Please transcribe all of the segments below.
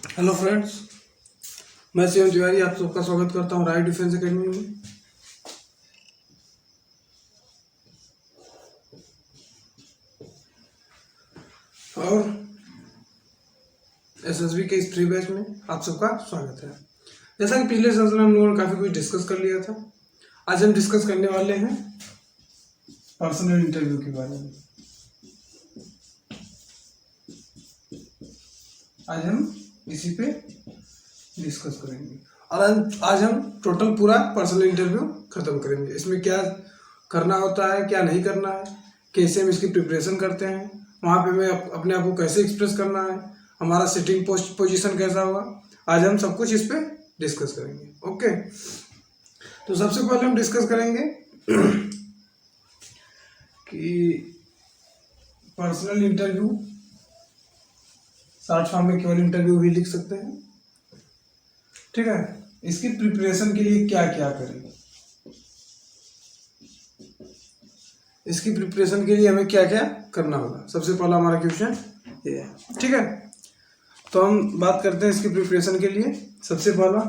Hello friends, मैं शिवम तिवारी आप सबका स्वागत करता हूं राय डिफेंस एकेडमी में। और एसएसबी के इस फ्री बैच में आप सबका स्वागत है। जैसा कि पिछले सेशन में हम लोगों ने काफ़ी कुछ डिस्कस कर लिया था, आज हम डिस्कस करने वाले हैं पर्सनल इंटरव्यू के बारे में। आज हम इसी पे डिस्कस करेंगे और आज हम टोटल पूरा पर्सनल इंटरव्यू खत्म करेंगे। इसमें क्या करना होता है, क्या नहीं करना है, कैसे हम इसकी प्रिपरेशन करते हैं, वहाँ पे हमें अपने आप को कैसे एक्सप्रेस करना है, हमारा सिटिंग पोजीशन कैसा होगा, आज हम सब कुछ इस पे डिस्कस करेंगे। ओके, तो सबसे पहले हम डिस्कस करेंगे कि पर्सनल इंटरव्यू शॉर्ट फॉर्म में केवल इंटरव्यू भी लिख सकते हैं। ठीक है, इसकी प्रिपरेशन के लिए क्या क्या करें, इसकी प्रिपरेशन के लिए हमें क्या क्या करना होगा, सबसे पहला हमारा क्वेश्चन ये है। ठीक है, तो हम बात करते हैं इसकी प्रिपरेशन के लिए। सबसे पहला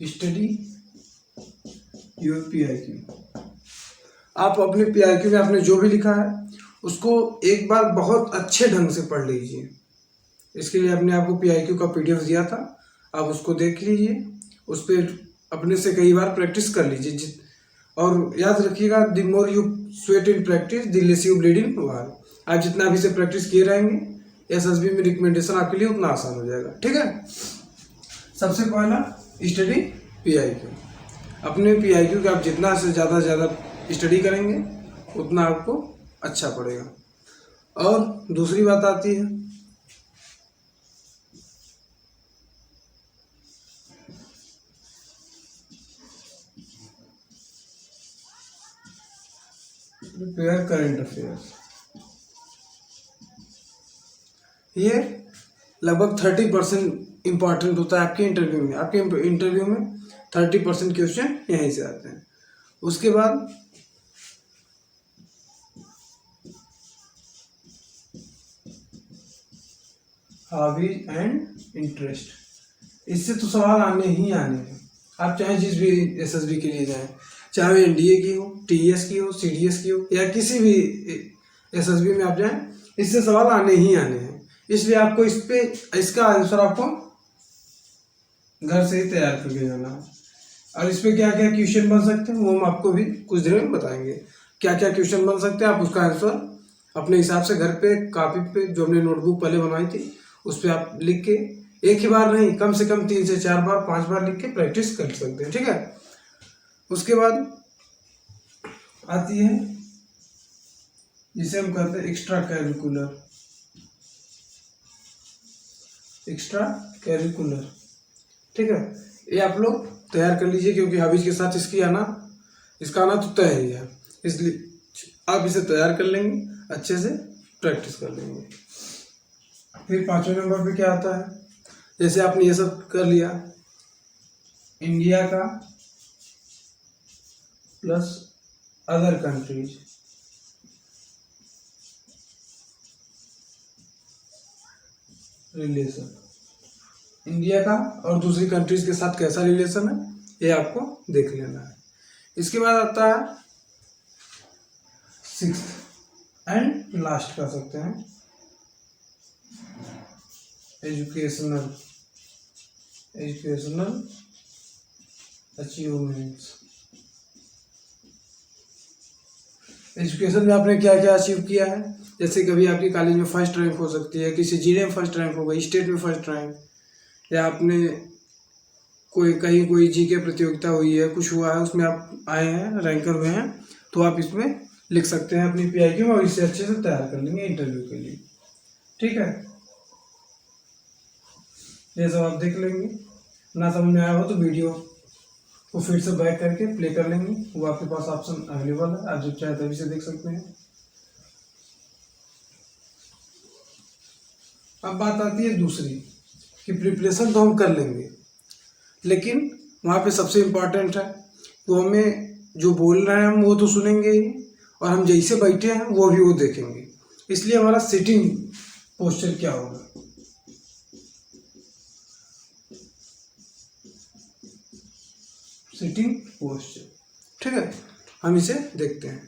स्टडी योर PIQ। आप अपने PIQ में आपने जो भी लिखा है उसको एक बार बहुत अच्छे ढंग से पढ़ लीजिए। इसके लिए अपने आपको PIQ का PDF दिया था, आप उसको देख लीजिए, उस पर अपने से कई बार प्रैक्टिस कर लीजिए। और याद रखिएगा, the more you sweat in practice the less you bleed in war. आप जितना अभी से प्रैक्टिस किए रहेंगे SSB में रिकमेंडेशन आपके लिए उतना आसान हो जाएगा। ठीक है, सबसे पहला स्टडी PIQ। अपने PIQ का आप जितना से ज़्यादा स्टडी करेंगे उतना आपको अच्छा पड़ेगा। और दूसरी बात आती है प्रिपेयर करंट अफेयर्स। ये लगभग 30% इम्पॉर्टेंट होता है आपके इंटरव्यू में। आपके इंटरव्यू में 30% क्वेश्चन यहीं से आते हैं। उसके बाद हॉबीज एंड इंटरेस्ट, इससे तो सवाल आने ही आने हैं। आप चाहे जिस भी SSB के लिए जाएं, चाहे वो NDA की हो, TS की हो, CDS की हो, या किसी भी SSB में आप जाएं, इससे सवाल आने ही आने हैं। इसलिए आपको इसका आंसर आपको घर से ही तैयार करके जाना है। और इस पर क्या क्या क्वेश्चन बन सकते हैं वो हम आपको भी कुछ देर में बताएंगे। क्या क्या क्वेश्चन बन सकते हैं, आप उसका आंसर अपने हिसाब से घर पे कॉपी पे जो हमने नोटबुक पहले बनवाई थी उस पर आप लिख के एक ही बार नहीं, कम से कम 3 से 4 बार 5 बार लिख के प्रैक्टिस कर सकते हैं। ठीक है, उसके बाद आती है जिसे हम कहते हैं एक्स्ट्रा कैरिकुलर। ठीक है, ये आप लोग तैयार कर लीजिए, क्योंकि हॉबीज के साथ इसका आना तो तय ही है। इसलिए आप इसे तैयार कर लेंगे, अच्छे से प्रैक्टिस कर लेंगे। फिर 5वें नंबर पे क्या आता है, जैसे आपने ये सब कर लिया, इंडिया का plus other countries, relation. India का और दूसरी कंट्रीज के साथ कैसा रिलेशन है ये आपको देख लेना है। इसके बाद आता है 6th एंड लास्ट कर सकते हैं एजुकेशनल अचीवमेंट्स। एजुकेशन में आपने क्या क्या अचीव किया है, जैसे कभी आपकी कॉलेज में फर्स्ट रैंक हो सकती है, किसी जिले में फर्स्ट रैंक होगा, स्टेट में फर्स्ट रैंक, या आपने कहीं कोई GK प्रतियोगिता हुई है, कुछ हुआ है, उसमें आप आए हैं, रैंकर हुए हैं, तो आप इसमें लिख सकते हैं अपनी PIQ में और इसे अच्छे से तैयार कर लेंगे इंटरव्यू के लिए। ठीक है, ये सब आप देख लेंगे। ना समझ में आया हो तो वीडियो को फिर से बैक करके प्ले कर लेंगे, वो आपके पास ऑप्शन अवेलेबल है, आप जब चाहे तभी से देख सकते हैं। अब बात आती है दूसरी कि प्रिपरेशन तो हम कर लेंगे, लेकिन वहाँ पे सबसे इम्पोर्टेंट है वो हमें जो बोल रहे हैं हम वो तो सुनेंगे ही, और हम जैसे बैठे हैं वो भी वो देखेंगे। इसलिए हमारा सिटिंग पोस्चर क्या होगा, सिटिंग पोस्चर। ठीक है, हम इसे देखते हैं।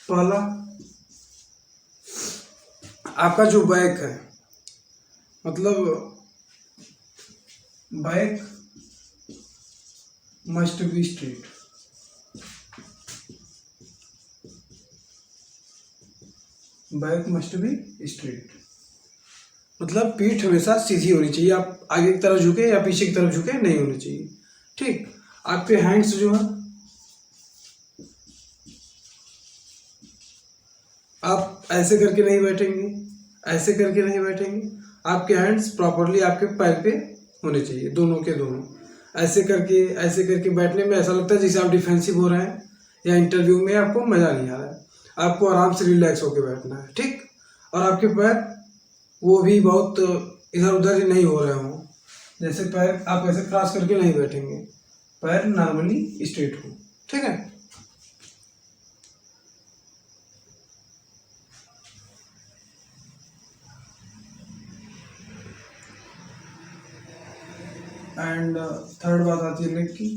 पहला, आपका जो बैक है, मतलब back must be straight. Back must be straight मतलब पीठ हमेशा सीधी होनी चाहिए। आप आगे की तरफ झुके या पीछे की तरफ झुके नहीं होनी चाहिए। ठीक, आपके हैंड्स जो है, आप ऐसे करके नहीं बैठेंगे, ऐसे करके नहीं बैठेंगे। आपके हैंड्स प्रॉपरली आपके पैर पे होने चाहिए, दोनों के दोनों। ऐसे करके बैठने में ऐसा लगता है जैसे आप डिफेंसिव हो रहे हैं, या इंटरव्यू में आपको मजा नहीं आ रहा है। आपको आराम से रिलैक्स होकर बैठना है। ठीक, और आपके पैर वो भी बहुत इधर उधर ही नहीं हो रहे हों। जैसे पैर आप ऐसे क्रॉस करके नहीं बैठेंगे, पैर नॉर्मली स्ट्रेट हो। ठीक है, एंड थर्ड बात आती है नेक की,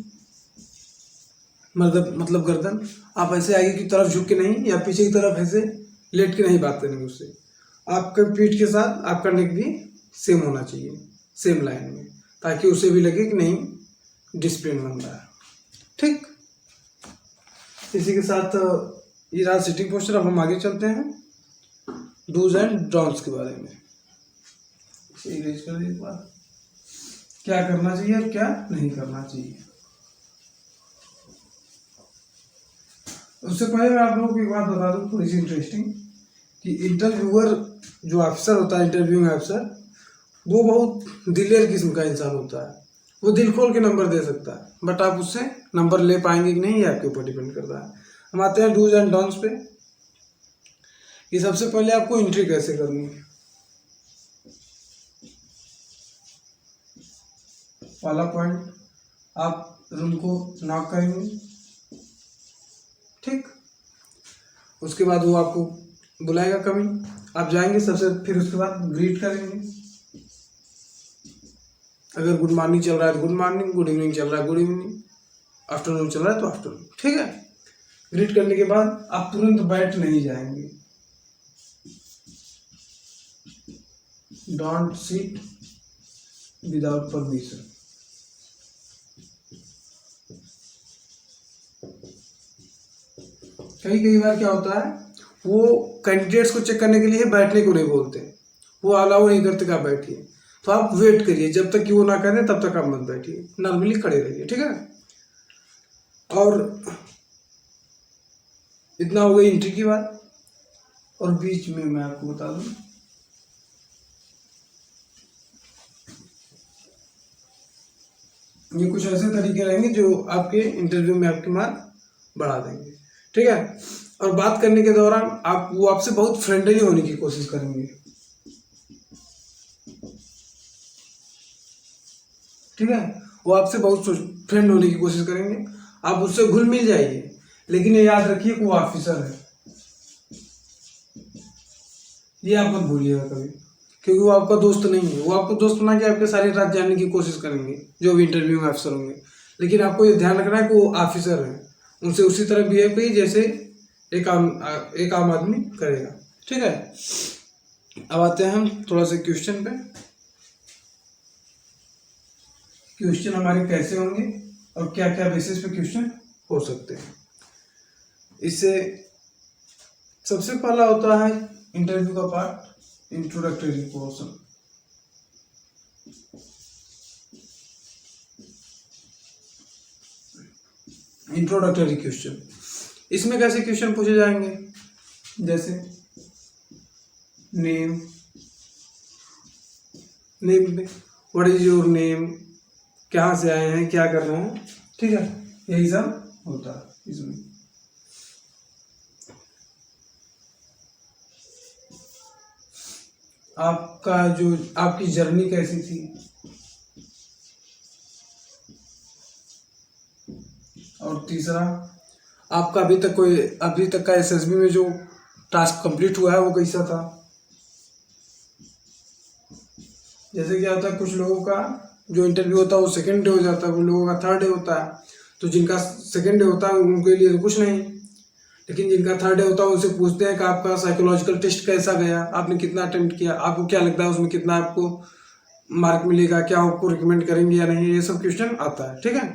मतलब गर्दन। आप ऐसे आगे की तरफ झुक के नहीं या पीछे की तरफ ऐसे लेट के नहीं बात करेंगे उससे। आपके पीठ के साथ आपका नेक भी सेम होना चाहिए, सेम लाइन में, ताकि उसे भी लगे कि नहीं डिसिप्लिन बन रहा है। ठीक, इसी के साथ ये रहा सिटिंग पोस्चर। अब हम आगे चलते हैं डूज एंड डोंट्स के बारे में। इसे इरेज कर एक बार, क्या करना चाहिए और क्या नहीं करना चाहिए। उससे पहले मैं आप लोगों को एक बात बता दूं थोड़ी सी इंटरेस्टिंग, कि इंटरव्यूअर जो अफसर होता है, इंटरव्यूइंग अफसर, वो बहुत दिलेर किस्म का इंसान होता है। वो दिल खोल के नंबर दे सकता है, बट आप उससे नंबर ले पाएंगे कि नहीं ये आपके ऊपर डिपेंड करता है। हम आते हैं डूज एंड डोंट्स पे, कि सबसे पहले आपको एंट्री कैसे करनी है। पहला पॉइंट, आप रूम को नॉक करेंगे। ठीक, उसके बाद वो आपको बुलाएगा कमिंग, आप जाएंगे सबसे, फिर उसके बाद ग्रीट करेंगे। अगर गुड मॉर्निंग चल रहा है तो गुड मॉर्निंग, गुड इवनिंग चल रहा है गुड इवनिंग, आफ्टरनून चल रहा है तो आफ्टरनून। ठीक है, ग्रीट करने के बाद आप तुरंत बैठ नहीं जाएंगे। Don't sit without permission. कई बार क्या होता है, वो कैंडिडेट्स को चेक करने के लिए बैठने को नहीं बोलते, वो अलाउ नहीं करते कि आप बैठिए। तो आप वेट करिए, जब तक कि वो ना करें तब तक आप मत बैठिए, नॉर्मली खड़े रहिए। ठीक है, और इतना हो गई एंट्री की बात। और बीच में मैं आपको बता दूं, ये कुछ ऐसे तरीके रहेंगे जो आपके इंटरव्यू में आपके मार्क बढ़ा देंगे। ठीक है, और बात करने के दौरान वो आपसे बहुत फ्रेंडली होने की कोशिश करेंगे। ठीक है, वो आपसे बहुत फ्रेंड होने की कोशिश करेंगे, आप उससे घुल मिल जाइए, लेकिन ये याद रखिए कि वो ऑफिसर है, ये आप मत भूलिएगा कभी, क्योंकि वो आपका दोस्त नहीं है। वो आपको दोस्त बना के आपके सारी रात जानने की कोशिश करेंगे, जो भी इंटरव्यू में अफसर होंगे, लेकिन आपको ये ध्यान रखना है कि वो ऑफिसर है, उनसे उसी तरह बिहेव करिए जैसे एक आम आदमी करेगा। ठीक है, अब आते हैं हम थोड़ा सा क्वेश्चन पे। क्वेश्चन हमारे कैसे होंगे और क्या क्या बेसिस पे क्वेश्चन हो सकते हैं। इससे सबसे पहला होता है इंटरव्यू का part, introductory portion. Introductory question, इसमें कैसे क्वेश्चन पूछे जाएंगे, जैसे name, what is your name, कहाँ से आए हैं, क्या कर रहे हैं। ठीक है, यही सब होता है इसमें। आपका जो आपकी जर्नी कैसी थी, और तीसरा आपका अभी तक का एसएसबी में जो टास्क कंप्लीट हुआ है वो कैसा था। जैसे क्या होता है, कुछ लोगों का जो इंटरव्यू होता है वो सेकंड डे हो जाता है, कुछ लोगों का थर्ड डे होता है। तो जिनका सेकंड डे होता है उनके लिए तो कुछ नहीं, लेकिन जिनका थर्ड डे होता है उनसे पूछते हैं कि आपका साइकोलॉजिकल टेस्ट कैसा गया, आपने कितना अटेम्प्ट किया, आपको क्या लगता है उसमें कितना आपको मार्क मिलेगा, क्या आपको रिकमेंड करेंगे या नहीं, ये सब क्वेश्चन आता है। ठीक है,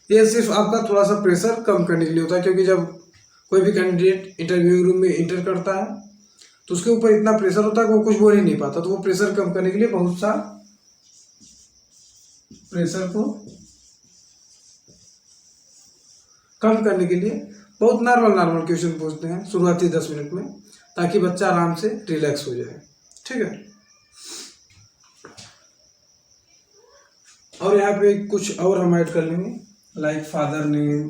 ये सिर्फ आपका थोड़ा सा प्रेशर कम करने के लिए होता है, क्योंकि जब कोई भी कैंडिडेट इंटरव्यू रूम में इंटर करता है तो उसके ऊपर इतना प्रेशर होता है कि वो कुछ बोल ही नहीं पाता। तो वो प्रेशर कम करने के लिए बहुत सा प्रेशर को कम करने के लिए बहुत नॉर्मल क्वेश्चन पूछते हैं शुरुआती 10 मिनट में, ताकि बच्चा आराम से रिलैक्स हो जाए। ठीक है, और यहाँ पे कुछ और हम ऐड कर लेंगे, लाइक फादर नेम,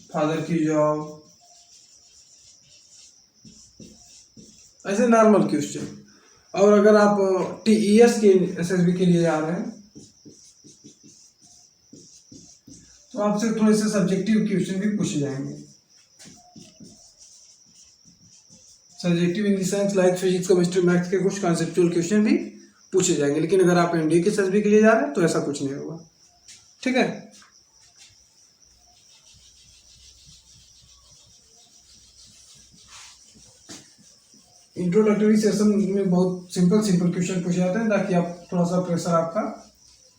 फादर की जॉब, ऐसे नॉर्मल क्वेश्चन। और अगर आप टीईएस के एसएसबी के लिए जा रहे हैं तो आपसे थोड़े से सब्जेक्टिव क्वेश्चन भी पूछे जाएंगे। Subjective in the sense like physics, chemistry, maths के कुछ कॉन्सेप्चुअल क्वेश्चन भी पूछे जाएंगे। लेकिन अगर आप एनडीए के एसएसबी के लिए जा रहे हैं तो ऐसा कुछ नहीं होगा। ठीक है, इंट्रोडक्टरी सेशन में बहुत सिंपल क्वेश्चन पूछे जाते हैं ताकि आप थोड़ा सा प्रेशर आपका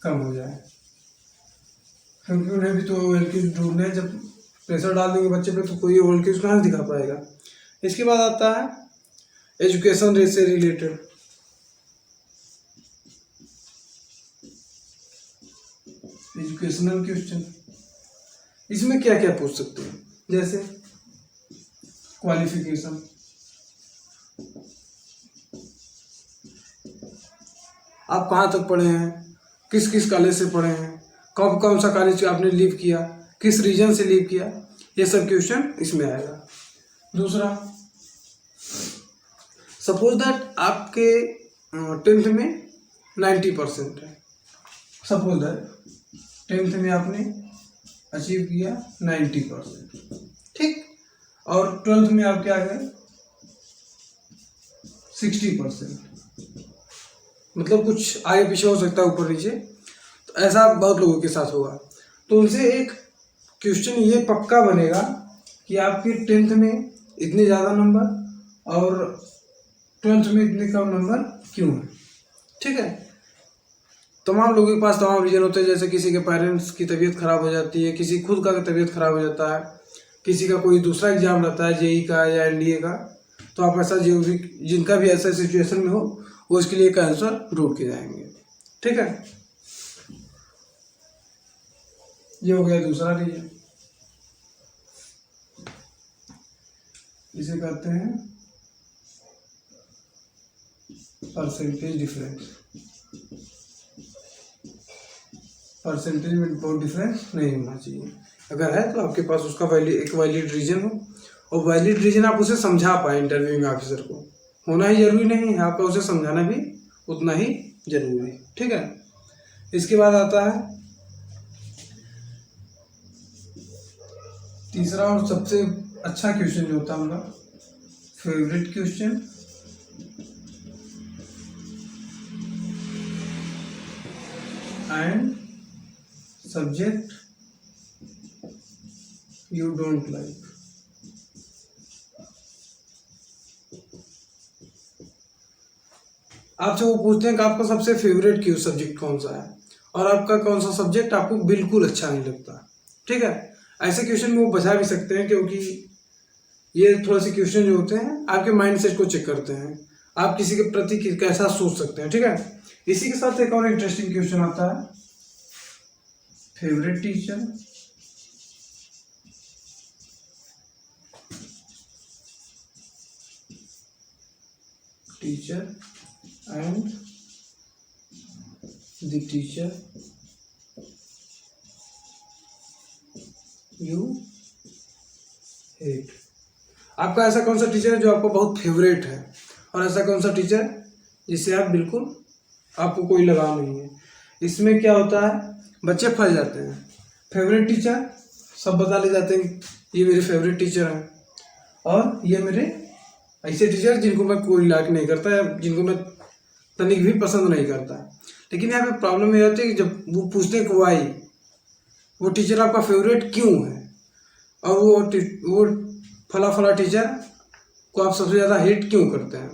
कम हो जाए, क्योंकि उन्हें भी तो ओएलक्यूज ढूंढने हैं। जब प्रेशर डाल देंगे बच्चे पे तो कोई ओएलक्यूज कहाँ से दिखा पाएगा। इसके बाद आता है एजुकेशन रेट से रिलेटेड। एजुकेशनल क्वेश्चन, इसमें क्या क्या पूछ सकते हैं, जैसे क्वालिफिकेशन, आप कहाँ तक पढ़े हैं, किस किस कॉलेज से पढ़े हैं, कब कौन सा कॉलेज आपने लीव किया, किस रीजन से लीव किया, ये सब क्वेश्चन इसमें आएगा। दूसरा, सपोज दैट आपके 10th में 90% है, सपोज दैट 10th में आपने अचीव किया 90%, ठीक, और 12th में आप क्या गए 60%, मतलब कुछ आगे पीछे हो सकता है, ऊपर नीचे, तो ऐसा बहुत लोगों के साथ होगा। तो उनसे एक क्वेश्चन ये पक्का बनेगा कि आपके 10th में इतने ज़्यादा नंबर और 12th में इतने कम नंबर क्यों है। ठीक है, तमाम लोगों के पास तमाम रीजन होते हैं, जैसे किसी के पेरेंट्स की तबीयत खराब हो जाती है, किसी खुद का तबीयत खराब हो जाता है, किसी का कोई दूसरा एग्जाम रहता है जेई का या एनडीए का। तो आप ऐसा जो भी जिनका भी ऐसा सिचुएशन में हो वो इसके लिए एक आंसर ढूंढ के जाएंगे। ठीक है, ये हो गया दूसरा रीजन, इसे कहते हैं परसेंटेज डिफरेंस। परसेंटेज में बहुत डिफरेंस नहीं होना चाहिए, अगर है तो आपके पास उसका एक वैलिड रीजन हो, और वैलिड रीजन आप उसे समझा पाए इंटरव्यूइंग ऑफिसर को। होना ही जरूरी नहीं है, आपका उसे समझाना भी उतना ही जरूरी है। ठीक है, इसके बाद आता है तीसरा और सबसे अच्छा क्वेश्चन जो होता है उनका favourite question, and subject you don't like. आपसे वो पूछते हैं कि आपका सबसे फेवरेट क्यों सब्जेक्ट कौन सा है, और आपका कौन सा सब्जेक्ट आपको बिल्कुल अच्छा नहीं लगता। ठीक है, ऐसे क्वेश्चन में वो बचा भी सकते हैं, क्योंकि ये थोड़े से क्वेश्चन जो होते हैं आपके माइंड सेट को चेक करते हैं, आप किसी के प्रति कैसा सोच सकते हैं। ठीक है, इसी के साथ एक और इंटरेस्टिंग क्वेश्चन आता है favourite teacher, and the teacher you hate. आपका ऐसा कौन सा टीचर है जो आपको बहुत फेवरेट है, और ऐसा कौन सा टीचर जिससे आप बिल्कुल आपको कोई लगाव नहीं है। इसमें क्या होता है, बच्चे फंस जाते हैं। फेवरेट टीचर सब बता ले जाते हैं ये मेरे फेवरेट टीचर हैं, और ये मेरे ऐसे टीचर जिनको मैं कोई लाइक नहीं करता या जिनको मैं तनिक भी पसंद नहीं करता। लेकिन यहाँ पे प्रॉब्लम ये होती है कि जब वो पूछते हैं कि वाई, वो टीचर आपका फेवरेट क्यों है, और वो फला फला टीचर को आप सबसे ज़्यादा हेट क्यों करते हैं।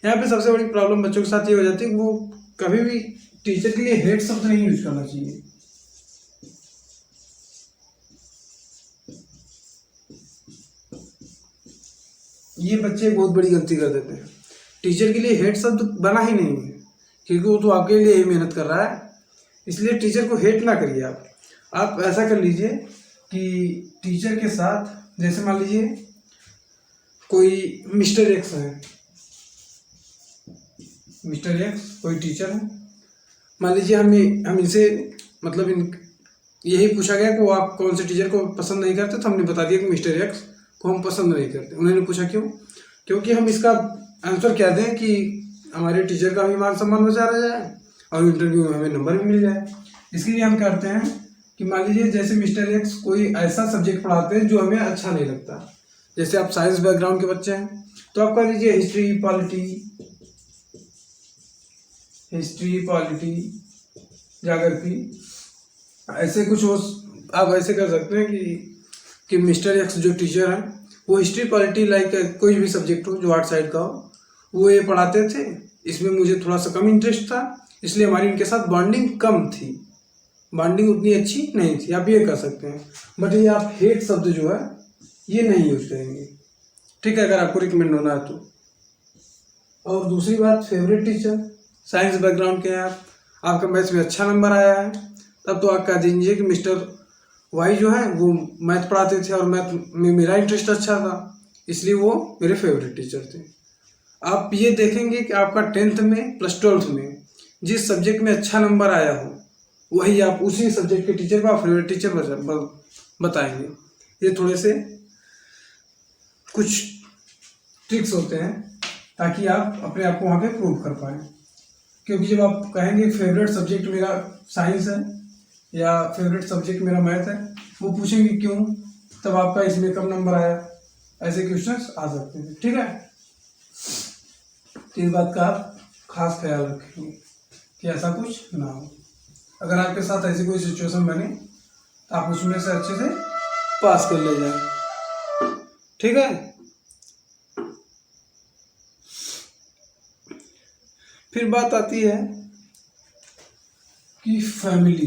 यहाँ पे सबसे बड़ी प्रॉब्लम बच्चों के साथ ये हो जाती है कि वो कभी भी टीचर के लिए हेट शब्द नहीं यूज करना चाहिए। ये बच्चे बहुत बड़ी गलती कर देते हैं। टीचर के लिए हेट शब्द बना ही नहीं है, क्योंकि वो तो आपके लिए ही मेहनत कर रहा है, इसलिए टीचर को हेट ना करिए आप ऐसा कर लीजिए कि टीचर के साथ, जैसे मान लीजिए कोई मिस्टर एक्स है, मिस्टर एक्स कोई टीचर है, मान लीजिए हम इनसे मतलब यही पूछा गया कि वो आप कौन से टीचर को पसंद नहीं करते, तो हमने बता दिया कि मिस्टर एक्स को हम पसंद नहीं करते। उन्होंने पूछा क्यों, क्योंकि हम इसका आंसर क्या दें कि हमारे टीचर का भी मान सम्मान बचा रह जाए और इंटरव्यू में हमें नंबर भी मिल जाए। इसके लिए हम करते हैं कि मान लीजिए जैसे मिस्टर एक्स कोई ऐसा सब्जेक्ट पढ़ाते हैं जो हमें अच्छा नहीं लगता, जैसे आप साइंस बैकग्राउंड के बच्चे हैं तो आप कह लीजिए हिस्ट्री पॉलिटी ज्योग्राफी, ऐसे कुछ हो। आप ऐसे कर सकते हैं कि मिस्टर एक्स जो टीचर है वो हिस्ट्री पॉलिटी लाइक कोई भी सब्जेक्ट हो जो आर्ट साइड का हो, वो ये पढ़ाते थे, इसमें मुझे थोड़ा सा कम इंटरेस्ट था, इसलिए हमारी इनके साथ बॉन्डिंग कम थी, बॉन्डिंग उतनी अच्छी नहीं थी। आप ये कर सकते हैं, बट ये आप हेट शब्द जो है ये नहीं यूज करेंगे, ठीक है, अगर आपको रिकमेंड होना है तो। और दूसरी बात, फेवरेट टीचर, साइंस बैकग्राउंड के हैं आपका मैथ्स में अच्छा नंबर आया है, तब तो आप कह दीजिए कि मिस्टर वाई जो है वो मैथ पढ़ाते थे और मैथ में मेरा इंटरेस्ट अच्छा था, इसलिए वो मेरे फेवरेट टीचर थे। आप ये देखेंगे कि आपका 10th में प्लस 12th में जिस सब्जेक्ट में अच्छा नंबर आया हो वही आप उसी सब्जेक्ट के टीचर को आप फेवरेट टीचर बताएंगे। ये थोड़े से कुछ ट्रिक्स होते हैं ताकि आप अपने आप को वहाँ पे प्रूव कर पाएँ, क्योंकि जब आप कहेंगे फेवरेट सब्जेक्ट मेरा साइंस है या फेवरेट सब्जेक्ट मेरा मैथ है, वो पूछेंगे क्यों, तब आपका इसमें कम नंबर आया, ऐसे क्वेश्चंस आ सकते हैं, ठीक है। तो इस बात का आप खास ख्याल रखेंगे कि ऐसा कुछ ना हो। अगर आपके साथ ऐसी कोई सिचुएशन बने तो आप उसमें से अच्छे से पास कर ले जाए, ठीक है। फिर बात आती है कि फैमिली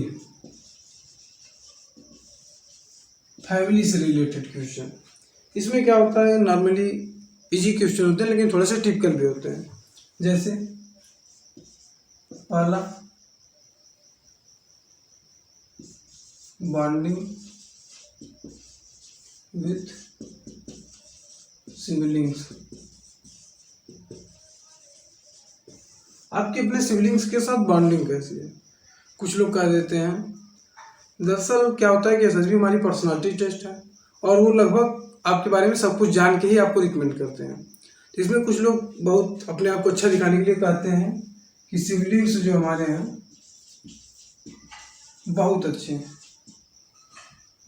से रिलेटेड क्वेश्चन। इसमें क्या होता है, नॉर्मली इजी क्वेश्चन होते हैं लेकिन थोड़े से टिपिकल भी होते हैं। जैसे पहला, बॉन्डिंग विथ सिबलिंग्स। आपके अपने सिबलिंग्स के साथ बॉन्डिंग कैसी है। कुछ लोग कह देते हैं, दरअसल क्या होता है कि एसएसबी हमारी पर्सनालिटी टेस्ट है और वो लगभग आपके बारे में सब कुछ जान के ही आपको रिकमेंड करते हैं। तो इसमें कुछ लोग बहुत अपने आप को अच्छा दिखाने के लिए कहते हैं कि सिबलिंग्स जो हमारे हैं बहुत अच्छे हैं,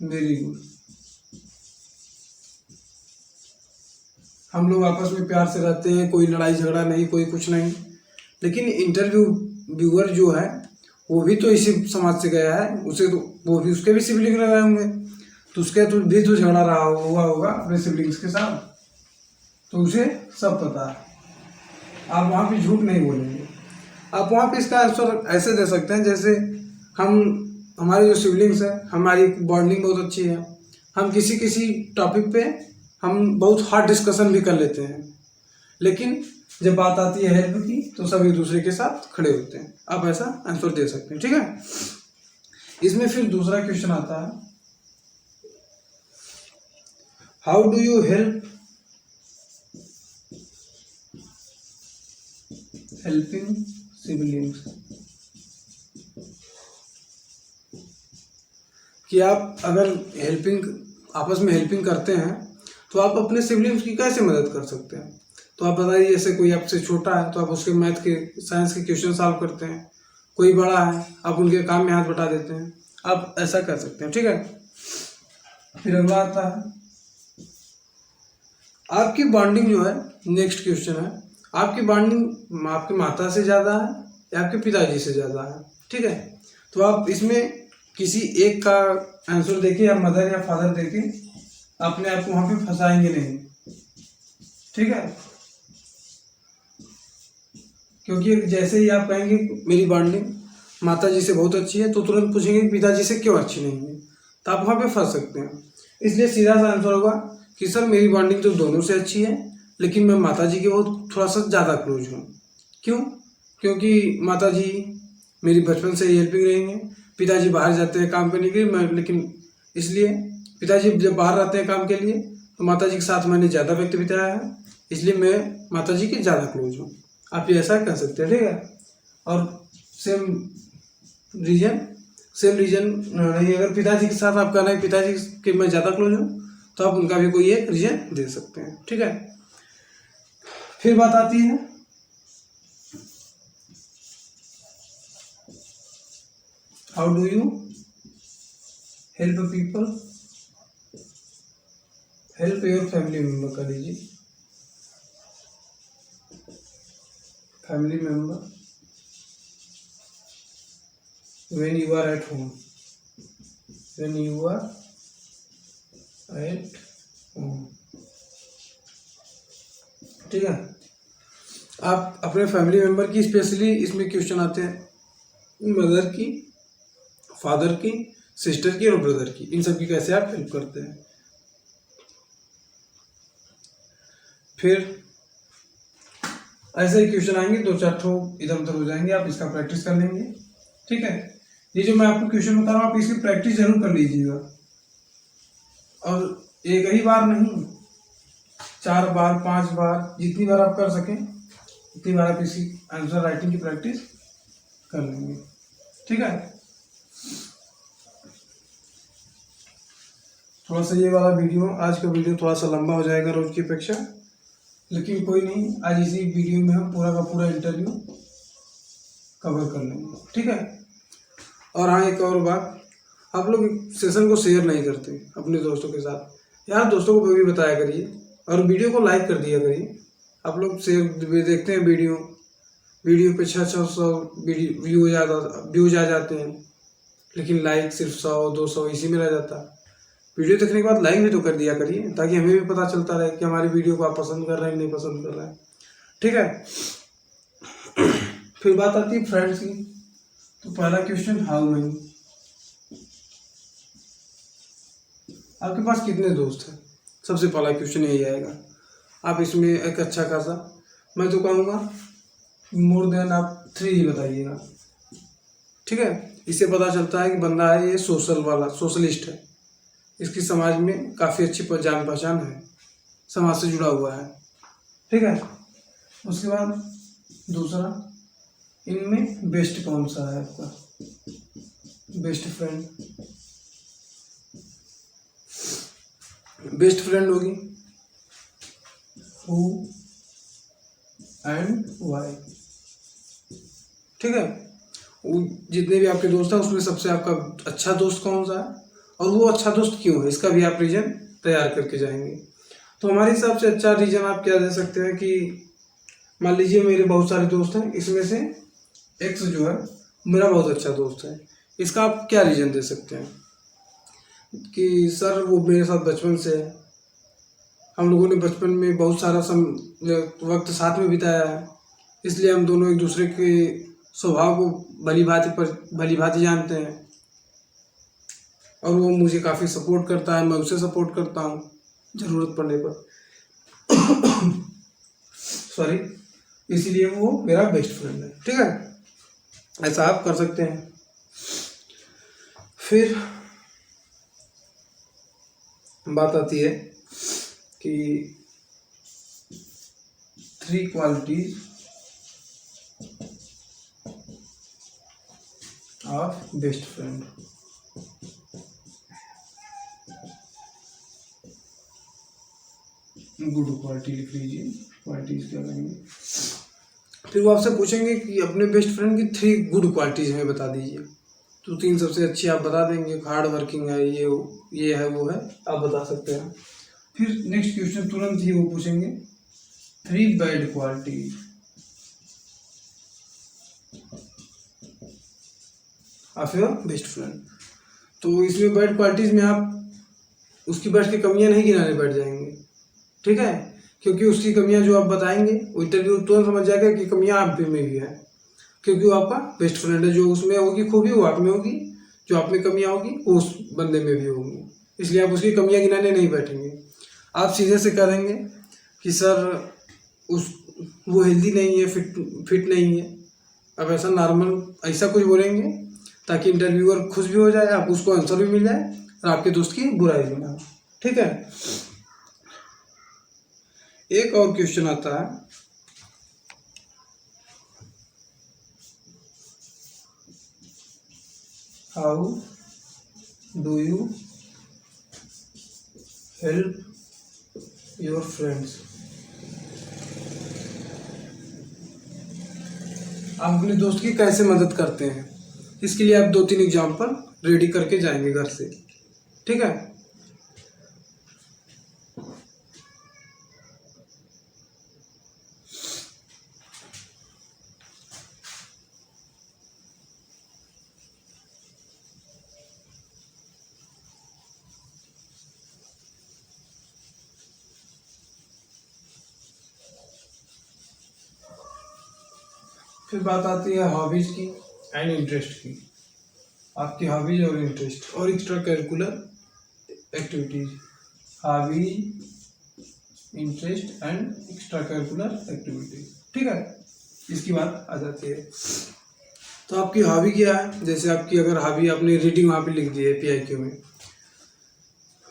वेरी गुड, हम लोग आपस में प्यार से रहते हैं, कोई लड़ाई झगड़ा नहीं, कोई कुछ नहीं। लेकिन इंटरव्यू व्यूअर जो है वो भी तो इसी समाज से गया है, उसे तो वो भी उसके भी सिबलिंग रहे होंगे, तो उसके तो भी तो झगड़ा रहा हुआ होगा अपने सिबलिंग्स के साथ, तो उसे सब पता है। आप वहाँ पे झूठ नहीं बोलेंगे। आप वहाँ पे इसका आंसर ऐसे दे सकते हैं, जैसे हमारे जो सिबलिंग्स है हमारी बॉन्डिंग बहुत अच्छी है, हम किसी टॉपिक पे हम बहुत हार्ड डिस्कशन भी कर लेते हैं, लेकिन जब बात आती है हेल्प की तो सब एक दूसरे के साथ खड़े होते हैं। आप ऐसा आंसर दे सकते हैं, ठीक है। इसमें फिर दूसरा क्वेश्चन आता है, how do you helping siblings. कि आप अगर आपस में हेल्पिंग करते हैं तो आप अपने सिबलिंग्स की कैसे मदद कर सकते हैं। तो आप बताइए, जैसे कोई आपसे छोटा है तो आप उसके मैथ के साइंस के क्वेश्चन सॉल्व करते हैं, कोई बड़ा है आप उनके काम में हाथ बटा देते हैं, आप ऐसा कर सकते हैं, ठीक है। फिर अगला आता है, आपकी बॉन्डिंग जो है, नेक्स्ट क्वेश्चन है, आपकी बॉन्डिंग आपके माता से ज़्यादा है या आपके पिताजी से ज़्यादा है, ठीक है। तो आप इसमें किसी एक का आंसर देके या मदर या फादर देके अपने आप को वहाँ पे फंसाएंगे नहीं, ठीक है। क्योंकि जैसे ही आप कहेंगे मेरी बॉन्डिंग माता जी से बहुत अच्छी है, तो तुरंत पूछेंगे पिताजी से क्यों अच्छी नहीं है, तो आप वहाँ पे फंस सकते हैं। इसलिए सीधा सा आंसर होगा कि सर मेरी बॉन्डिंग तो दोनों से अच्छी है, लेकिन मैं माता जी के बहुत थोड़ा सा ज़्यादा क्लोज हूँ। क्यों? क्योंकि माता जी मेरी बचपन से ही हेल्पिंग रही हैं। पिताजी बाहर जाते हैं काम करने के लिए, मैं लेकिन इसलिए पिताजी जब बाहर रहते हैं काम के लिए, तो माता जी के साथ मैंने ज़्यादा वक्त बिताया है, इसलिए मैं माता जी के ज़्यादा क्लोज हूँ। आप ये ऐसा कह सकते हैं, ठीक है। और सेम रीजन नहीं, अगर पिताजी के साथ आप कहना है पिताजी के मैं ज़्यादा क्लोज हूँ, तो आप उनका भी कोई एक रीजन दे सकते हैं, ठीक है। फिर बात आती है how do you help people, help your family member कर लीजिए, family member when you are at home, when you are at home, ठीक है। आप अपने फैमिली मेंबर की, स्पेशली इसमें क्वेश्चन आते हैं मदर की, फादर की, सिस्टर की और ब्रदर की, इन सब की कैसे आप हेल्प करते हैं। फिर ऐसे ही क्वेश्चन आएंगे, 2-4 ठो इधर उधर हो जाएंगे, आप इसका प्रैक्टिस कर लेंगे, ठीक है। ये जो मैं आपको क्वेश्चन बता रहा हूँ, आप इसकी प्रैक्टिस जरूर कर लीजिएगा, और एक ही बार नहीं, 4 बार 5 बार, जितनी बार आप कर सकें उतनी बार आप इसकी आंसर राइटिंग की प्रैक्टिस कर लेंगे, ठीक है। थोड़ा सा ये वाला वीडियो, आज का वीडियो थोड़ा सा लंबा हो जाएगा रोज की अपेक्षा, लेकिन कोई नहीं, आज इसी वीडियो में हम पूरा का पूरा इंटरव्यू कवर कर लेंगे, ठीक है। और हाँ, एक और बात, आप लोग सेशन को शेयर नहीं करते अपने दोस्तों के साथ, यार दोस्तों को भी बताया करिए, और वीडियो को लाइक कर दिया करिए। आप लोग शेयर देखते हैं वीडियो पे 600 व्यूज आ जाते हैं, लेकिन लाइक सिर्फ 100-200 इसी में रह जाता। वीडियो देखने के बाद लाइक भी तो कर दिया करिए, ताकि हमें भी पता चलता रहे कि हमारी वीडियो को आप पसंद कर रहे हैं नहीं पसंद कर रहे हैं, ठीक है। फिर बात आती है फ्रेंड्स की, तो पहला क्वेश्चन, हाउ मेनी, आपके पास कितने दोस्त हैं, सबसे पहला क्वेश्चन यही आएगा। आप इसमें एक अच्छा खासा, मैं तो कहूँगा मोर देन आप 3 ही बताइएगा, ठीक है। इससे पता चलता है कि बंदा है ये सोशलिस्ट है, इसकी समाज में काफ़ी अच्छी जान पहचान है, समाज से जुड़ा हुआ है, ठीक है। उसके बाद दूसरा, इनमें बेस्ट कौन सा है आपका, बेस्ट फ्रेंड, बेस्ट फ्रेंड होगी हु एंड वाई, ठीक है। जितने भी आपके दोस्त हैं उसमें सबसे आपका अच्छा दोस्त कौन सा है, और वो अच्छा दोस्त क्यों है, इसका भी आप रीजन तैयार करके जाएंगे। तो हमारे हिसाब से अच्छा रीजन आप क्या दे सकते हैं कि मान लीजिए मेरे बहुत सारे दोस्त हैं, इसमें से एक्स जो है मेरा बहुत अच्छा दोस्त है, इसका आप क्या रीजन दे सकते हैं कि सर वो मेरे साथ बचपन से है, हम लोगों ने बचपन में बहुत सारा वक्त साथ में बिताया है, इसलिए हम दोनों एक दूसरे के स्वभाव को भली भांति जानते हैं, और वो मुझे काफ़ी सपोर्ट करता है, मैं उसे सपोर्ट करता हूँ ज़रूरत पड़ने पर सॉरी, इसीलिए वो मेरा बेस्ट फ्रेंड है, ठीक है। ऐसा आप कर सकते हैं। फिर बात आती है कि 3 qualities of best friend, good quality लिख लीजिए, क्वालिटीज क्या करेंगे। फिर वो आपसे पूछेंगे कि अपने बेस्ट फ्रेंड की 3 गुड क्वालिटीज हमें बता दीजिए, तो 3 सबसे अच्छी आप बता देंगे, हार्ड वर्किंग है, ये है वो है, आप बता सकते हैं। फिर नेक्स्ट क्वेश्चन तुरंत ही वो पूछेंगे, 3 bad qualities of your best friend. तो इसमें बैड क्वालिटीज में आप उसकी बैठ के कमियां नहीं गिनाने बैठ जाएंगे, ठीक है, क्योंकि उसकी कमियां जो आप बताएंगे वो इंटरव्यू तुरंत समझ जाएगा कि कमियां आप में भी है, क्योंकि वो आपका बेस्ट फ्रेंड है। जो उसमें होगी खूबी वो आप में होगी, जो आप में कमियां होगी वो उस बंदे में भी होंगी, इसलिए आप उसकी कमियां गिनाने नहीं बैठेंगे। आप सीधे से करेंगे कि सर उस वो हेल्दी नहीं है, फिट नहीं है, अब ऐसा नॉर्मल ऐसा कुछ बोलेंगे ताकि इंटरव्यूअर खुश भी हो जाए, आप उसको आंसर भी मिल जाए और आपके दोस्त की बुराई भी ना हो, ठीक है। एक और क्वेश्चन आता है, how do you help your friends. आप अपने दोस्त की कैसे मदद करते हैं, इसके लिए आप 2-3 एग्जाम्पल रेडी करके जाएंगे घर से, ठीक है। फिर बात आती है हॉबीज की एंड इंटरेस्ट की। आपकी हॉबीज और इंटरेस्ट और extra curricular activities, hobby, interest and extra curricular activities, ठीक है, इसकी बात आ जाती है। तो आपकी हॉबी क्या है, जैसे आपकी अगर हॉबी आपने रीडिंग वहाँ पे लिख दी है PIQ में,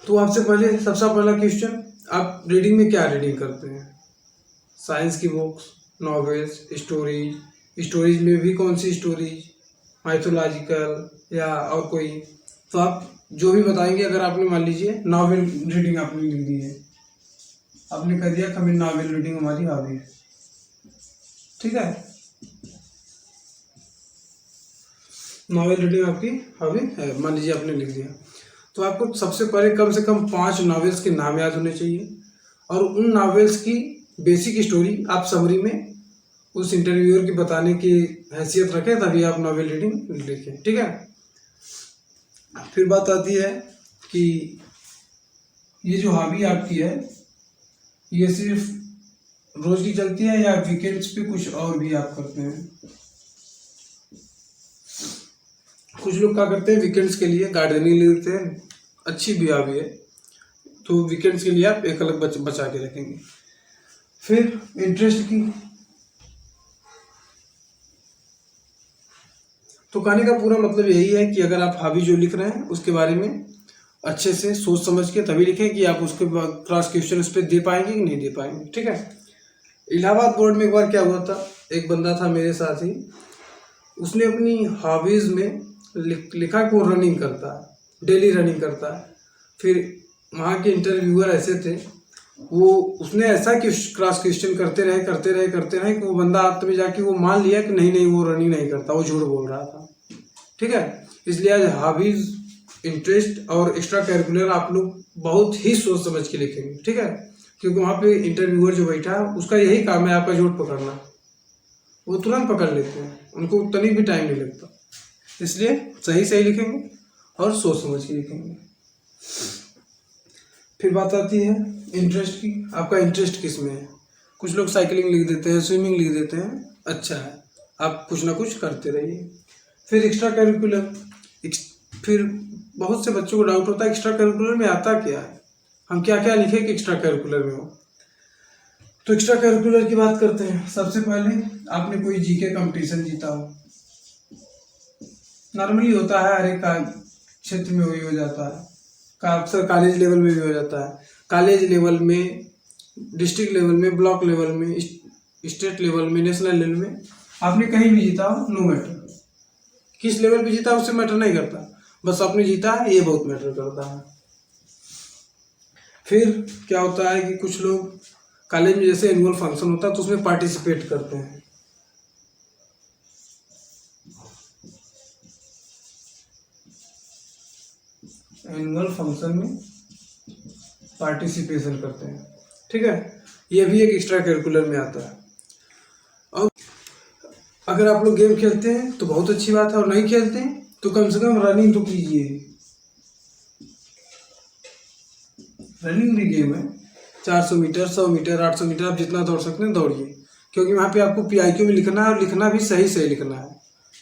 तो आपसे पहले सबसे पहला क्वेश्चन, आप रीडिंग में क्या रीडिंग करते हैं, साइंस की बुक्स, नॉवेल्स, स्टोरीज में भी कौन सी स्टोरीज, माइथोलॉजिकल या और कोई, तो आप जो भी बताएंगे। अगर आपने मान लीजिए नॉवेल रीडिंग आपने लिख दी है, आपने कह दिया कि नॉवेल रीडिंग हमारी हॉबी है, ठीक है, नॉवेल रीडिंग आपकी हॉबी है, मान लीजिए आपने लिख दिया। तो आपको सबसे पहले कम से कम 5 नॉवेल्स के नाम याद होने चाहिए, और उन नॉवेल्स की बेसिक स्टोरी आप समरी में उस इंटरव्यूअर की बताने की हैसियत रखें, तभी आप नॉवेल रीडिंग लिखें, ठीक है। फिर बात आती है कि ये जो हॉबी आपकी है ये सिर्फ रोज की चलती है या वीकेंड्स पे कुछ और भी आप करते हैं। कुछ लोग क्या करते हैं, वीकेंड्स के लिए गार्डनिंग लेते हैं, अच्छी भी हॉबी है, तो वीकेंड्स के लिए आप एक अलग बचा के रखेंगे। फिर इंटरेस्ट की, तो कहने का पूरा मतलब यही है कि अगर आप हॉबी जो लिख रहे हैं उसके बारे में अच्छे से सोच समझ के तभी लिखें कि आप उसके क्रॉस क्वेश्चन उस पर दे पाएंगे कि नहीं दे पाएंगे, ठीक है। इलाहाबाद बोर्ड में एक बार क्या हुआ था, एक बंदा था मेरे साथ ही, उसने अपनी हॉबीज में लिखा कि वो रनिंग करता है, डेली रनिंग करता है। फिर वहाँ के इंटरव्यूअर ऐसे थे, वो उसने ऐसा क्रॉस क्वेश्चन करते रहे कि वो बंदा अंत में जाके वो मान लिया कि नहीं वो रनिंग नहीं करता, वो झूठ बोल रहा था, ठीक है। इसलिए आज हॉबीज, इंटरेस्ट और एक्स्ट्रा करिकुलर आप लोग बहुत ही सोच समझ के लिखेंगे, ठीक है, क्योंकि वहाँ पे इंटरव्यूअर जो बैठा है उसका यही काम है आपका झूठ पकड़ना, वो तुरंत पकड़ लेते हैं, उनको तनिक भी टाइम नहीं लगता, इसलिए सही लिखेंगे और सोच समझ के लिखेंगे। फिर बात आती है इंटरेस्ट की, आपका इंटरेस्ट किस में है। कुछ लोग साइकिलिंग लिख देते हैं, स्विमिंग लिख देते हैं, अच्छा है, आप कुछ ना कुछ करते रहिए। फिर एक्स्ट्रा करिकुलर, फिर बहुत से बच्चों को डाउट होता है एक्स्ट्रा करिकुलर में आता क्या है, हम क्या क्या लिखें कि एक्स्ट्रा करिकुलर में हो। तो एक्स्ट्रा करिकुलर की बात करते हैं। सबसे पहले आपने कोई जीके कंपटीशन जीता हो, नॉर्मली होता है, हर एक क्षेत्र में वही हो जाता है, का अक्सर कॉलेज लेवल में भी हो जाता है, कॉलेज लेवल में, डिस्ट्रिक्ट लेवल में, ब्लॉक लेवल में, स्टेट लेवल में, नेशनल लेवल में, आपने कहीं भी जीता हो, नो मैटर, किस लेवल पे जीता उससे मैटर नहीं करता, बस आपने जीता है ये बहुत मैटर करता है। फिर क्या होता है कि कुछ लोग कॉलेज में जैसे एनुअल फंक्शन होता है तो उसमें पार्टिसिपेट करते हैं, एनुअल फंक्शन में पार्टिसिपेशन करते हैं, ठीक है। ये भी एक एक्स्ट्रा करिकुलर में आता है। और अगर आप लोग गेम खेलते हैं तो बहुत अच्छी बात है, और नहीं खेलते हैं तो कम से कम रनिंग तो कीजिए। रनिंग भी गेम है, 400 मीटर, 100 मीटर, 800 मीटर, आप जितना दौड़ सकते हैं दौड़िए, क्योंकि वहाँ पे आपको PIQ में लिखना है, और लिखना भी सही सही लिखना है।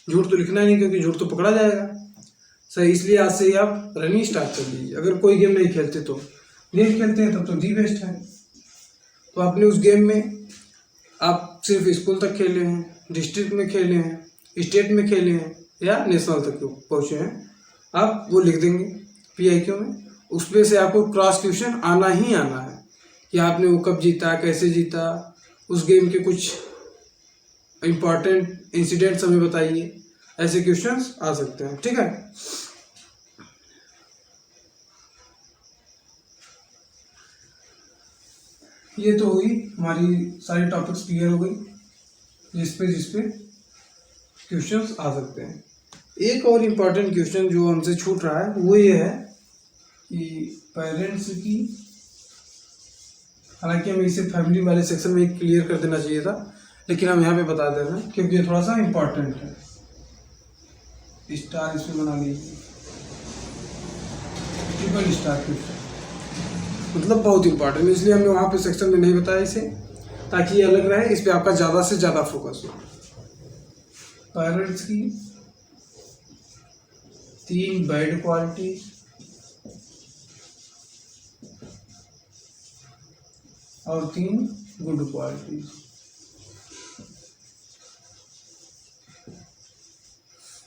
झूठ तो लिखना ही नहीं, क्योंकि झूठ तो पकड़ा जाएगा। सही, इसलिए आज से ही आप रनिंग स्टार्ट कर लीजिए। अगर कोई गेम नहीं खेलते तो गेम खेलते हैं तब तो दी बेस्ट है। तो आपने उस गेम में आप सिर्फ स्कूल तक खेले हैं, डिस्ट्रिक्ट में खेले हैं, स्टेट में खेले हैं, या नेशनल तक पहुँचे हैं, आप वो लिख देंगे PIQ में। उसमें से आपको क्रॉस क्वेश्चन आना ही आना है कि आपने वो कब जीता, कैसे जीता, उस गेम के कुछ इम्पॉर्टेंट इंसिडेंट्स हमें बताइए। ऐसे क्वेश्चंस आ सकते हैं, ठीक है। ये तो हुई हमारी सारी टॉपिक्स क्लियर हो गई जिसपे क्वेश्चंस आ सकते हैं। एक और इम्पॉर्टेंट क्वेश्चन जो हमसे छूट रहा है वो ये है कि पेरेंट्स की, हालांकि हमें इसे फैमिली वाले सेक्शन में क्लियर कर देना चाहिए था, लेकिन हम यहाँ पे बता दे रहे हैं क्योंकि ये थोड़ा सा इम्पॉर्टेंट है। स्टार इसमें बना लीजिए, ट्रिपल स्टार क्वेश्चन, मतलब बहुत इंपॉर्टेंट है, इसलिए हमने वहाँ पे सेक्शन में नहीं बताया इसे, ताकि ये अलग रहे, इस पे आपका ज़्यादा से ज़्यादा फोकस हो। पेरेंट्स की 3 बैड क्वालिटी और 3 गुड क्वालिटी।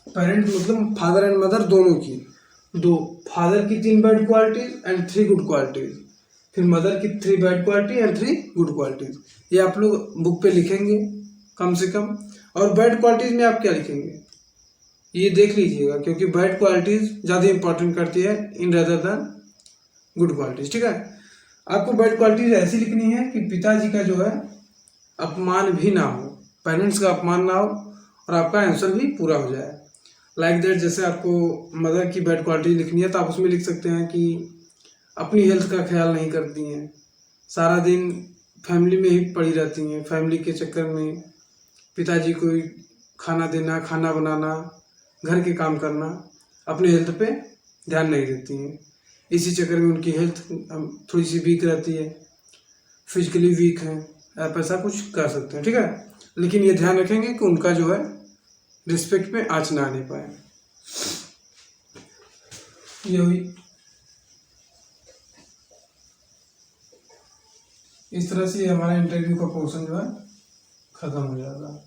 पेरेंट मतलब फादर एंड मदर दोनों की, फादर की 3 bad qualities and 3 good qualities, फिर मदर की 3 bad quality and 3 good qualities. ये आप लोग बुक पे लिखेंगे कम से कम। और बैड क्वालिटीज में आप क्या लिखेंगे ये देख लीजिएगा, क्योंकि बैड क्वालिटीज ज़्यादा इंपॉर्टेंट करती है इन रेदर देन गुड क्वालिटीज, ठीक है। आपको बैड क्वालिटीज ऐसी लिखनी है कि पिताजी का जो है अपमान भी ना हो, पेरेंट्स का अपमान ना हो, और आपका आंसर भी पूरा हो जाए। लाइक दैट, जैसे आपको मदर की बैड क्वालिटी लिखनी है तो आप उसमें लिख सकते हैं कि अपनी हेल्थ का ख्याल नहीं करती हैं, सारा दिन फैमिली में ही पड़ी रहती हैं, फैमिली के चक्कर में पिताजी को खाना देना, खाना बनाना, घर के काम करना, अपने हेल्थ पे ध्यान नहीं देती हैं। इसी चक्कर में उनकी हेल्थ थोड़ी सी वीक रहती है, फिजिकली वीक हैं, आप ऐसा कुछ कर सकते हैं, ठीक है। लेकिन ये ध्यान रखेंगे कि उनका जो है रिस्पेक्ट में आँच ना आने पाए। ये हुई, इस तरह से हमारा इंटरव्यू का पोर्शन जो है खत्म हो जाता है।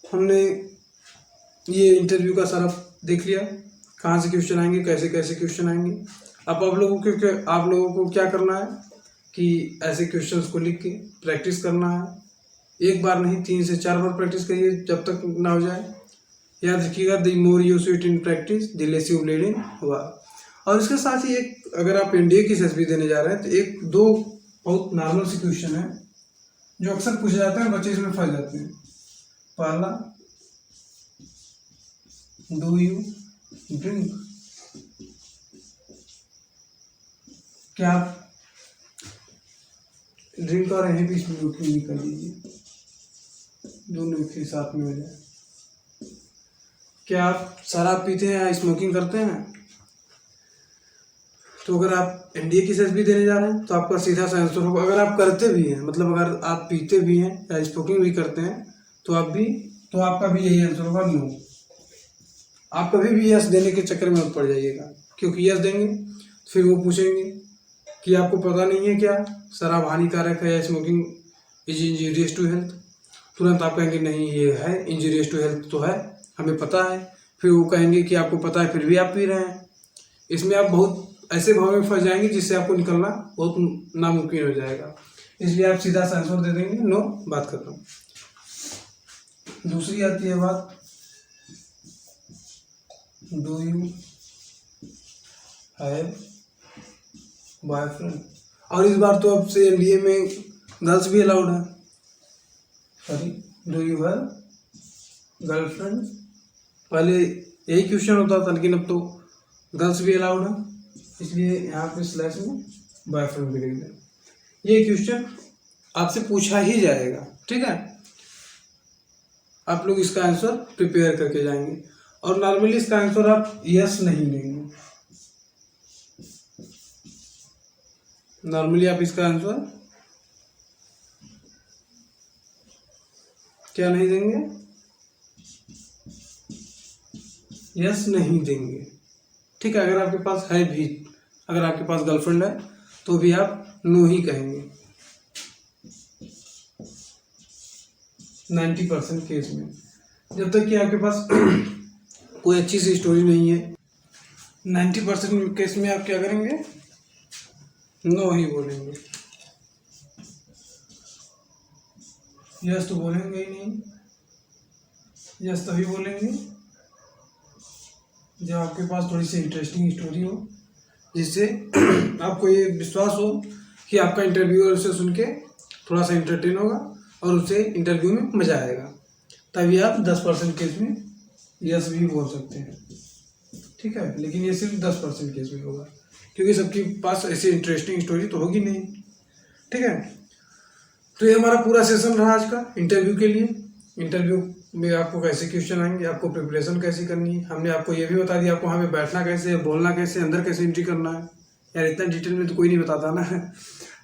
हमने ये इंटरव्यू का सारा देख लिया, कहाँ से क्वेश्चन आएंगे, कैसे कैसे क्वेश्चन आएंगे। अब आप लोगों को क्या करना है कि ऐसे क्वेश्चंस को लिख के प्रैक्टिस करना है। एक बार नहीं, 3 से 4 बार प्रैक्टिस करिए जब तक ना हो जाए। याद रखिएगा, the more you sweat in practice the less you bleed in war. और इसके साथ ही एक, अगर आप NDA की SSB देने जा रहे हैं तो 1-2 बहुत नॉर्मल से क्वेश्चन है जो अक्सर पूछे जाते हैं, बच्चे इसमें फंस जाते हैं। पहला, डू यू ड्रिंक, क्या आप ड्रिंक और यहीं बीच में रोटी निकाल लीजिए, दोनों के साथ में हो जाए। क्या आप शराब पीते हैं या स्मोकिंग करते हैं? तो अगर आप NDA की SSB देने जा रहे हैं तो आपका सीधा सा आंसर होगा, अगर आप करते भी हैं, मतलब अगर आप पीते भी हैं या स्मोकिंग भी करते हैं तो आपका भी यही आंसर होगा, नो। आप कभी भी यस देने के चक्कर में मत पड़ जाइएगा, क्योंकि यस देंगे फिर वो पूछेंगे कि आपको पता नहीं है क्या शराब हानिकारक है या smoking is injurious to health. तुरंत आप कहेंगे नहीं ये है इंजूरियस टू हेल्थ, तो है, हमें पता है। फिर वो कहेंगे कि आपको पता है फिर भी आप पी रहे हैं। इसमें आप बहुत ऐसे भाव में फंस जाएंगे जिससे आपको निकलना बहुत नामुमकिन हो जाएगा। इसलिए आप सीधा सा आंसर दे देंगे, नो, बात खत्म। दूसरी आती है बात, डू यू हैव बॉयफ्रेंड। और इस बार तो अब से NDA में गर्ल्स भी अलाउड है। Sorry, do you have girlfriend. पहले यही क्वेश्चन होता था, लेकिन अब तो गर्ल्स भी अलाउड है। इसलिए यहाँ पे स्लैश में बॉयफ्रेंड भी लिख दें। ये क्वेश्चन आपसे पूछा ही जाएगा, ठीक है। आप लोग इसका आंसर प्रिपेयर करके जाएंगे और नॉर्मली इसका आंसर आप यस नहीं देंगे। नॉर्मली आप इसका आंसर क्या नहीं देंगे, यस नहीं देंगे, ठीक है। अगर आपके पास है भी, अगर आपके पास गर्लफ्रेंड है तो भी आप नो ही कहेंगे 90% केस में। जब तक कि आपके पास कोई अच्छी सी स्टोरी नहीं है, 90% केस में आप क्या करेंगे, नो ही बोलेंगे। यस तो बोलेंगे ही नहीं, यस तभी बोलेंगे जब आपके पास थोड़ी सी इंटरेस्टिंग स्टोरी हो, जिससे आपको ये विश्वास हो कि आपका इंटरव्यूअर उसे सुन के थोड़ा सा इंटरटेन होगा और उसे इंटरव्यू में मज़ा आएगा। तभी आप 10% केस में यस भी बोल सकते हैं, ठीक है। लेकिन ये सिर्फ 10% केस में होगा, क्योंकि सबके पास ऐसी इंटरेस्टिंग स्टोरी तो होगी नहीं, ठीक है। तो ये हमारा पूरा सेशन रहा आज का इंटरव्यू के लिए। इंटरव्यू में आपको कैसे क्वेश्चन आएंगे, आपको प्रिपरेशन कैसी करनी है, हमने आपको ये भी बता दिया आपको वहाँ पे बैठना कैसे है, बोलना कैसे, अंदर कैसे एंट्री करना है। यार इतना डिटेल में तो कोई नहीं बताता ना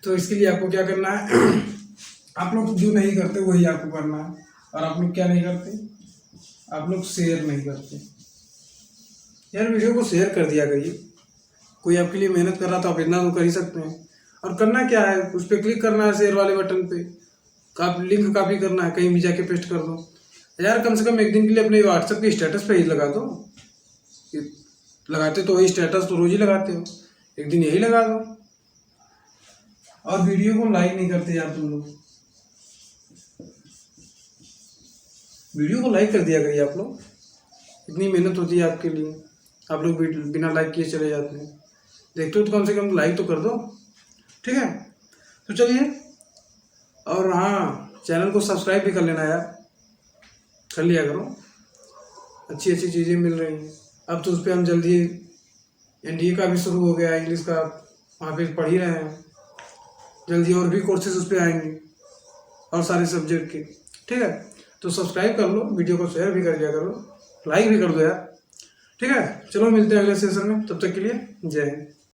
तो इसके लिए आपको क्या करना है आप लोग जो नहीं करते वही आपको करना है। और आप लोग क्या नहीं करते, आप लोग शेयर नहीं करते। यार वीडियो को शेयर कर दिया करिए, कोई आपके लिए मेहनत कर रहा तो आप इतना तो कर ही सकते हैं। और करना क्या है, उस पर क्लिक करना है शेयर वाले बटन पे, आप लिंक कॉपी करना है, कहीं भी जाके पेस्ट कर दो। यार कम से कम एक दिन के लिए अपने व्हाट्सएप के स्टेटस पे ही लगा दो। लगाते तो वही स्टेटस तो रोज ही लगाते हो, एक दिन यही लगा दो। और वीडियो को लाइक नहीं करते यार तुम लोग, वीडियो को लाइक कर दिया करिए आप लोग, इतनी मेहनत होती है आपके लिए, आप लोग बिना लाइक किए चले जाते हैं। देखते हो तो कम से कम लाइक तो कर दो, ठीक है। तो चलिए, और हाँ चैनल को सब्सक्राइब भी कर लेना यार, कर लिया करो, अच्छी अच्छी चीज़ें मिल रही हैं। अब तो उस पर हम जल्दी एनडीए का भी शुरू हो गया, इंग्लिश का वहाँ पे पढ़ ही रहे हैं, जल्दी और भी कोर्सेज उस पर आएंगे और सारे सब्जेक्ट के, ठीक है। तो सब्सक्राइब कर लो, वीडियो को शेयर भी कर दिया करो, लाइक भी कर दो यार, ठीक है। चलो मिलते हैं अगले सेशन में, तब तक के लिए जय हिंद।